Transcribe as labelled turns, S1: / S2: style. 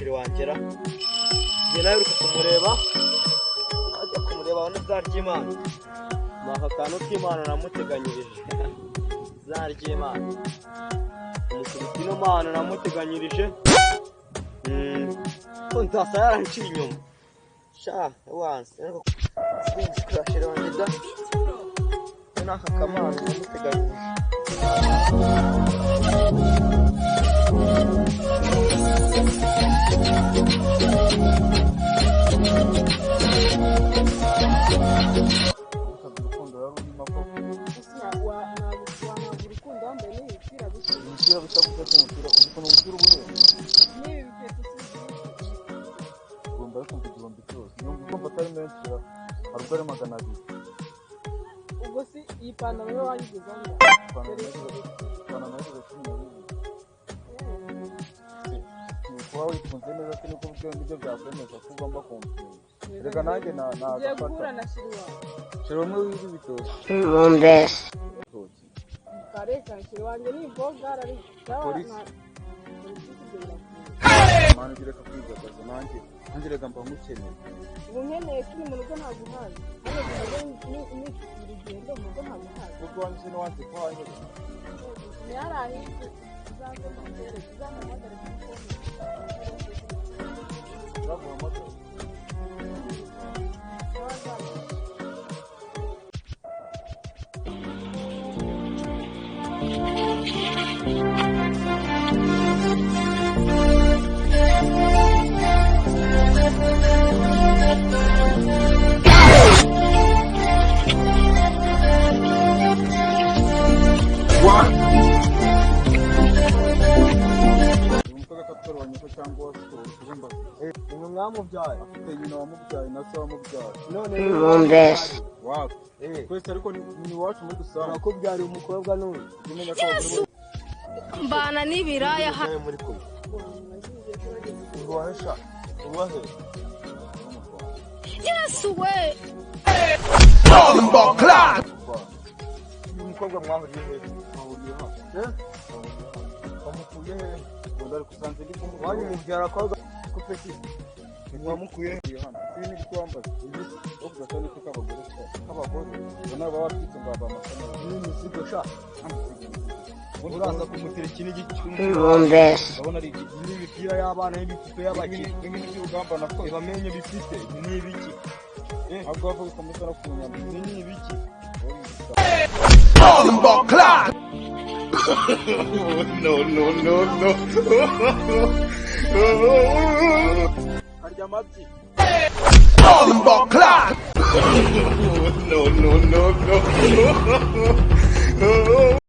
S1: shiri wangera njye nawe uri kumureba ajya kumureba abone zary'Imana naka kantu k'Imana namuteganyirije zary'Imana umusubitino Mana namuteganyirije ntasa yaranciye inyuma sha wanse shiri wangera naka kamana namuteganyirije
S2: ubwo si iyi pantaro yo wayiguze hano
S3: kuba wifunze neza se niko nibyo byakwemeza ko ugomba kumfunga reka nanjye
S2: nagufata na
S3: shiri umwe w'ibi bitoki
S2: kareka shiri wanjye ni imboga ari
S3: mwana ugireka kwigagaza nanjye reka mba mukeneye
S2: ubu nkeneye kuri mu rugo ntaguhaza urugendo mu rugo ntaguhaza
S3: ubwo wanjye se n'uwanjye ko hanyura
S2: ntiyarahise uzamuhamagare kuri telefone
S3: uzamuhamagare mwamubyaye afite nyina wamubyaye na se wamubyaye none wako twese ariko ni iwacu muri rusange
S1: nakubyariye umukobwa none
S4: mbana n'ibiraya
S1: muri kumwe urwahesha urwahe
S4: Yesu we
S1: umukobwa mwahuriye he
S3: bamukuye he ngo ari kusanze ndi kumubwira
S1: wanyu mubyara kwa kopeti mwamukuye
S3: hano ibi ni twambaza ibisi wo kugatani ko k'abagore ubona baba bafite ngo aba amasano
S1: n'imizigo sha uraza kumutera ikinigi
S3: urabona ari
S1: n'imipira y'abana n'ibipupe y'abakiri
S3: n'urugamba nako
S1: bamenye bifite n'ibiki
S3: ahubwo bavuga komeza no kunyama
S1: n'ibiki no harya amabyi no